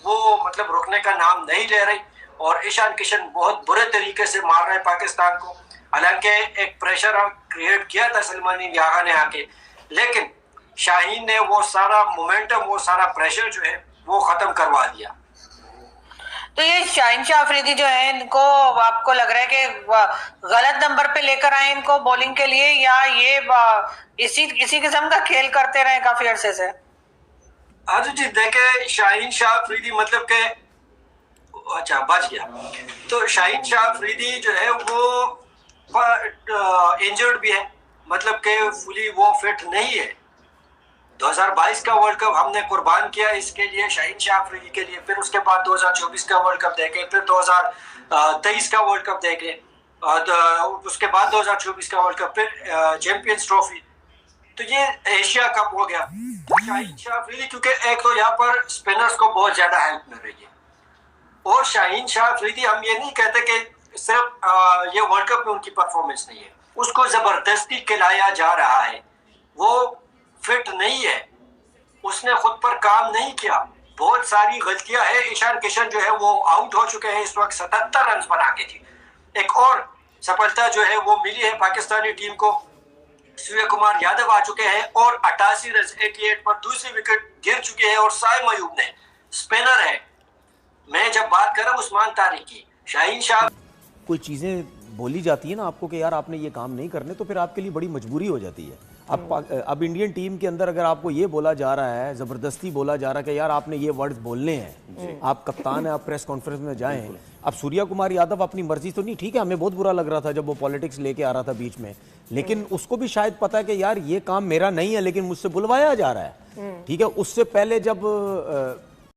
वो मतलब रुकने का नाम नहीं ले रही और ईशान किशन बहुत बुरे तरीके से मार रहे हैं पाकिस्तान को। हालांकि एक प्रेशर क्रिएट किया था सलमानी यागा ने आके, लेकिन शाहीन ने वो सारा मोमेंटम, वो सारा प्रेशर जो है वो खत्म करवा दिया। तो ये शाहीन शाह अफरीदी जो है, इनको आपको लग रहा है कि गलत नंबर पे लेकर आए इनको बॉलिंग के लिए, या ये इसी किस्म का खेल करते रहे काफी अरसे से? आज जी देखे, शाहीन शाह अफरीदी मतलब के अच्छा बच गया, तो शाहीन शाह अफरीदी जो है वो इंजर्ड भी है, मतलब के फुली वो फिट नहीं है। 2022 का वर्ल्ड कप हमने कुर्बान किया इसके लिए, शाहीन शाह अफरीदी के लिए। फिर उसके बाद 2024 का वर्ल्ड कप देखे, फिर 2023 का वर्ल्ड कप देखे, उसके बाद 2024 का वर्ल्ड कप, फिर चैंपियंस ट्रॉफी, तो ये एशिया कप हो गया। शाहीन शाह अफरीदी क्योंकि एक तो यहाँ पर स्पिनर्स को बहुत ज्यादा हेल्प मिल रही है, और शाहीन शाह अफरीदी हम ये नहीं कहते कि सिर्फ ये वर्ल्ड कप में उनकी परफॉर्मेंस नहीं है, उसको जबरदस्ती खिलाया जा रहा है। वो फिट नहीं है, उसने खुद पर काम नहीं किया, बहुत सारी गलतियां हैं। ईशान किशन जो है वो आउट हो चुके हैं इस वक्त, 77 रन बना के थी। एक और सफलता जो है वो मिली है पाकिस्तानी टीम को, सूर्य कुमार यादव आ चुके हैं और 88 रन 88 पर दूसरी विकेट गिर चुकी है, और साइम अयूब ने, स्पिनर है। मैं जब बात कर रहा हूँ उस्मान तारिक की, शाहीन शाह, कोई चीज़ें बोली जाती है ना आपको कि यार आपने ये काम नहीं करने, तो फिर आपके लिए बड़ी मजबूरी हो जाती है। अब इंडियन टीम के अंदर अगर आपको ये बोला जा रहा है, ज़बरदस्ती बोला जा रहा है कि यार आपने ये वर्ड्स बोलने हैं, आप कप्तान हैं, आप प्रेस कॉन्फ्रेंस में जाएं। अब सूर्या कुमार यादव अपनी मर्जी तो नहीं, ठीक है, हमें बहुत बुरा लग रहा था जब वो पॉलिटिक्स लेके आ रहा था बीच में, लेकिन उसको भी शायद पता है कि यार ये काम मेरा नहीं है, लेकिन मुझसे बुलवाया जा रहा है। ठीक है, उससे पहले जब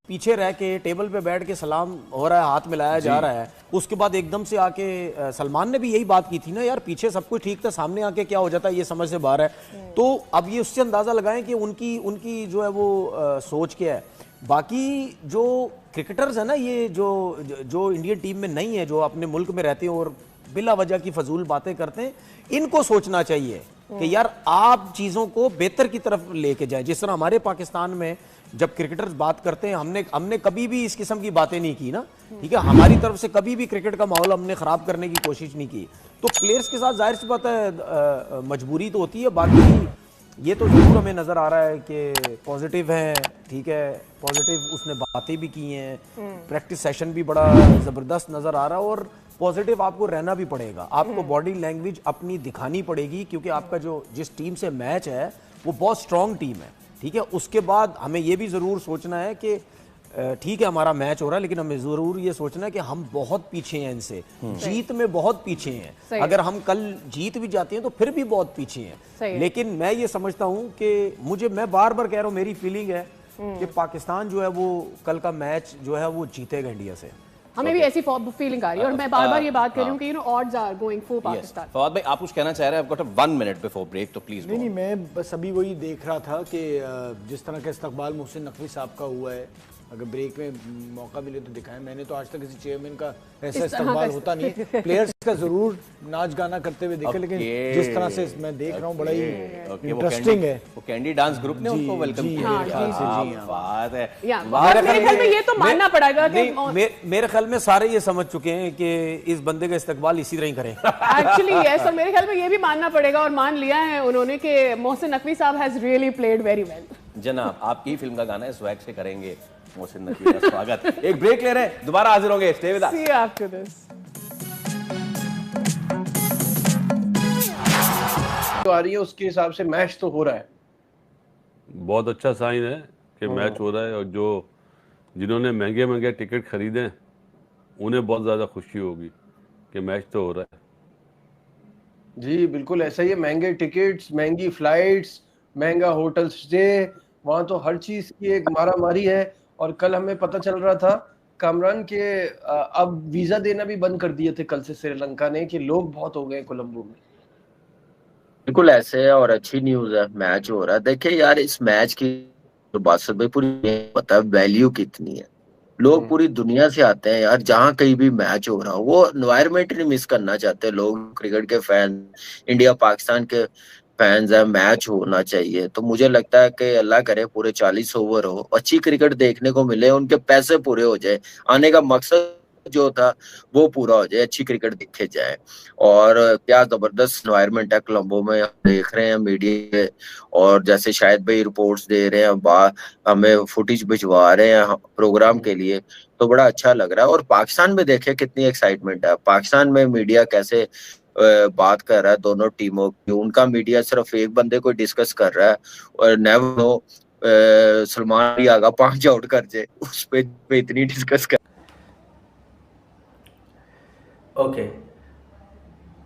पीछे रह के टेबल पे बैठ के सलाम हो रहा है, हाथ मिलाया जा रहा है, उसके बाद एकदम से आके सलमान ने भी यही बात की थी ना, यार पीछे सब कुछ ठीक था, सामने आके क्या हो जाता है ये समझ से बाहर है। तो अब ये उससे अंदाजा लगाएं कि उनकी जो है वो सोच क्या है। बाकी जो क्रिकेटर्स है ना, ये जो इंडियन टीम में नहीं है, जो अपने मुल्क में रहते हैं और बिला वजह की फजूल बातें करते हैं, इनको सोचना चाहिए कि यार आप चीज़ों को बेहतर की तरफ लेके जाएं। जिस तरह हमारे पाकिस्तान में जब क्रिकेटर्स बात करते हैं, हमने कभी भी इस किस्म की बातें नहीं की ना, ठीक है, हमारी तरफ से कभी भी क्रिकेट का माहौल हमने ख़राब करने की कोशिश नहीं की। तो प्लेयर्स के साथ जाहिर सी बात है मजबूरी तो होती है। बाकी ये तो जरूर हमें नज़र आ रहा है कि पॉजिटिव हैं, ठीक है, पॉजिटिव उसने बातें भी की हैं, प्रैक्टिस सेशन भी बड़ा ज़बरदस्त नज़र आ रहा है, और पॉजिटिव आपको रहना भी पड़ेगा, आपको बॉडी लैंग्वेज अपनी दिखानी पड़ेगी, क्योंकि आपका जिस टीम से मैच है वो बहुत स्ट्रॉन्ग टीम है। ठीक है, उसके बाद हमें ये भी ज़रूर सोचना है कि ठीक है हमारा मैच हो रहा है, लेकिन हमें ज़रूर ये सोचना है कि हम बहुत पीछे हैं इनसे, जीत में बहुत पीछे हैं। अगर हम कल जीत भी जाते हैं तो फिर भी बहुत पीछे हैं। लेकिन मैं ये समझता हूँ कि मैं बार बार कह रहा हूँ, मेरी फीलिंग है कि पाकिस्तान जो है वो कल का मैच जो है वो जीतेगा इंडिया से। हमें भी ऐसी फीलिंग आ रही है, और मैं बार बार ये बात कर रही हूँ कि odds are going for Pakistan. Fawad भाई आप कुछ कहना चाह रहे हैं? आपको 1 मिनट बिफोर ब्रेक, तो प्लीज। नहीं, मैं बस अभी वही देख रहा था कि जिस तरह का इस्तकबाल मोहसिन नकवी साहब का हुआ है, अगर ब्रेक में मौका मिले तो दिखाएं। मैंने तो आज तक किसी चेयरमैन का ऐसा इस्तकबाल होता नहीं है, प्लेयर्स का जरूर नाच गाना करते हुए देखे, लेकिन जिस तरह से मैं देख रहा हूँ बड़ा ही इंटरेस्टिंग है। वो कैंडी डांस ग्रुप ने उनको वेलकम किया। बात है, मेरे ख्याल में ये तो मानना पड़ेगा कि मेरे ख्याल में सारे ये समझ चुके हैं कि इस बंदे का इस्तकबाल इसी तरह ही करें। एक्चुअली यस, और मेरे ख्याल में ये भी मानना पड़ेगा और मान लिया है उन्होंने कि मोहसिन नकवी साहब has really played very well. जनाब आपकी फिल्म का गाना है, स्वैग से करेंगे मोहसिन नकवी का स्वागत। एक ब्रेक ले रहे हैं, दोबारा हाजिर होंगे। Stay with us. See you after this. तो आ रही है उसके हिसाब से मैच तो हो रहा है, बहुत अच्छा साइन है कि मैच हो रहा है, और जिन्होंने महंगे महंगे टिकट खरीदे उन्हें बहुत ज़्यादा खुशी होगी कि मैच तो हो रहा है। जी बिल्कुल ऐसा ही है। महंगे टिकट्स, महंगी फ्लाइट्स, महंगा होटल स्टे, वहां तो हर चीज की एक मारामारी है। और कल हमें पता चल रहा था कामरान के अब वीजा देना भी बंद कर दिए थे कल से श्रीलंका ने, कि लोग बहुत हो गए कोलंबो में। बिल्कुल ऐसे है, और अच्छी न्यूज है, मैच हो रहा है। देखिए यार, इस मैच की तो बात भाई पूरी पता है वैल्यू कितनी है। लोग पूरी दुनिया से आते हैं यार, जहाँ कहीं भी मैच हो रहा हो, वो एनवायरमेंट नहीं मिस करना चाहते लोग, क्रिकेट के फैन, इंडिया पाकिस्तान के फैंस है, मैच होना चाहिए। तो मुझे लगता है कि अल्लाह करे पूरे 40 ओवर हो, अच्छी क्रिकेट देखने को मिले, उनके पैसे पूरे हो जाए, आने का मकसद जो था वो पूरा हो जाए, अच्छी क्रिकेट दिखे जाए। और क्या जबरदस्त एनवायरनमेंट है कोलंबो में, हम देख रहे हैं मीडिया, और जैसे शायद भाई रिपोर्ट्स दे रहे हैं, हमें फुटेज भिजवा रहे हैं प्रोग्राम के लिए, तो बड़ा अच्छा लग रहा है। और पाकिस्तान में देखे कितनी एक्साइटमेंट है, पाकिस्तान में मीडिया कैसे बात कर रहा है दोनों टीमों की, उनका मीडिया सिर्फ एक बंदे को डिस्कस कर रहा है, और नेवर नो सलमान भी आगा 5 आउट कर जाए, उस पे इतनी डिस्कस कर। ओके,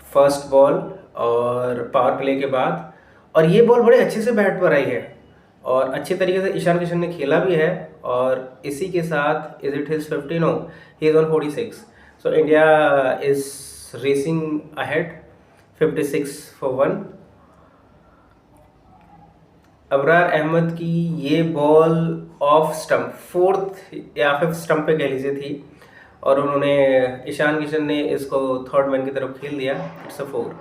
फर्स्ट बॉल और पावर प्ले के बाद, और ये बॉल बड़े अच्छे से बैट पर आई है और अच्छे तरीके से ईशान किशन ने खेला भी है। और इसी के साथ is it his 50? No, he is on 46। So India is racing ahead 56 for 1। Abrar Ahmed की ये बॉल ऑफ स्टंप, 4th या 5th स्टंप पे कह लीजिए थी, और उन्होंने, ईशान किशन ने इसको 3rd मैन की तरफ खेल दिया। It's a 4।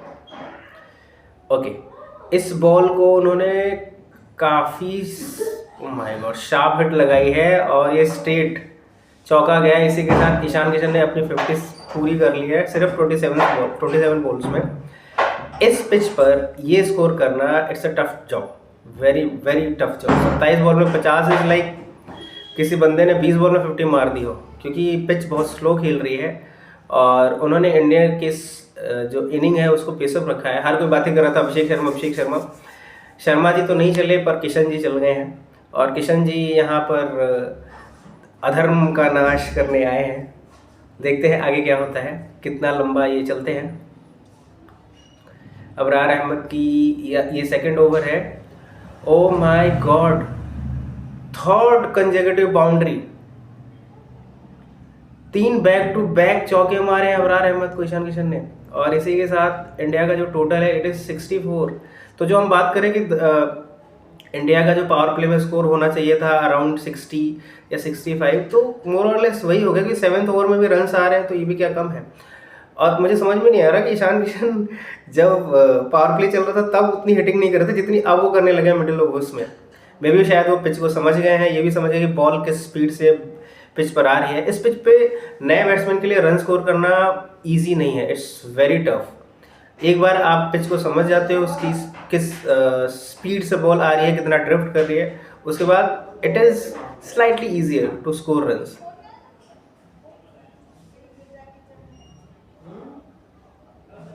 ओके, इस बॉल को उन्होंने काफ़ी माय गॉड शार्प हिट लगाई है और ये स्ट्रेट चौका गया। इसी के साथ ईशान किशन ने अपनी 50 पूरी कर ली है सिर्फ 27 बॉल्स में। इस पिच पर ये स्कोर करना, it's a tough job, very very tough job. 27 ball में 50 इज लाइक किसी बंदे ने 20 बॉल में 50 मार दी हो, क्योंकि पिच बहुत स्लो खेल रही है। और उन्होंने इंडिया के जो इनिंग है उसको पेसअप रखा है। हर कोई बातें कर रहा था अभिषेक शर्मा जी तो नहीं चले, पर किशन जी चल गए हैं, और किशन जी यहाँ पर अधर्म का नाश करने आए हैं। देखते हैं आगे क्या होता है, कितना लंबा ये चलते हैं। अबरार अहमद की ये 2nd ओवर है। Oh my God, 3rd consecutive boundary, 3 back to back चौके मारे हैं अबरार अहमद को ईशान किशन ने। और इसी के साथ इंडिया का जो टोटल है इट इज 64। तो जो हम बात करें कि इंडिया का जो पावर प्ले में स्कोर होना चाहिए था अराउंड 60 या 65, तो मोर और लेस वही हो गया कि 7th ओवर में भी रन्स आ रहे हैं, तो ये भी क्या कम है। और मुझे समझ में नहीं आ रहा कि ईशान किशन जब पावर प्ले चल रहा था तब उतनी हिटिंग नहीं कर रहे थे जितनी अब वो करने लगे मिडिल ओवर्स में। मे भी शायद वो पिच को समझ गए हैं, ये भी समझ गए कि बॉल किस स्पीड से पिच पर आ रही है। इस पिच पे नए बैट्समैन के लिए रन स्कोर करना ईजी नहीं है, इट्स वेरी टफ। एक बार आप पिच को समझ जाते हो, उसकी किस स्पीड से बॉल आ रही है, कितना ड्रिफ्ट कर रही है, उसके बाद it is slightly easier to score runs.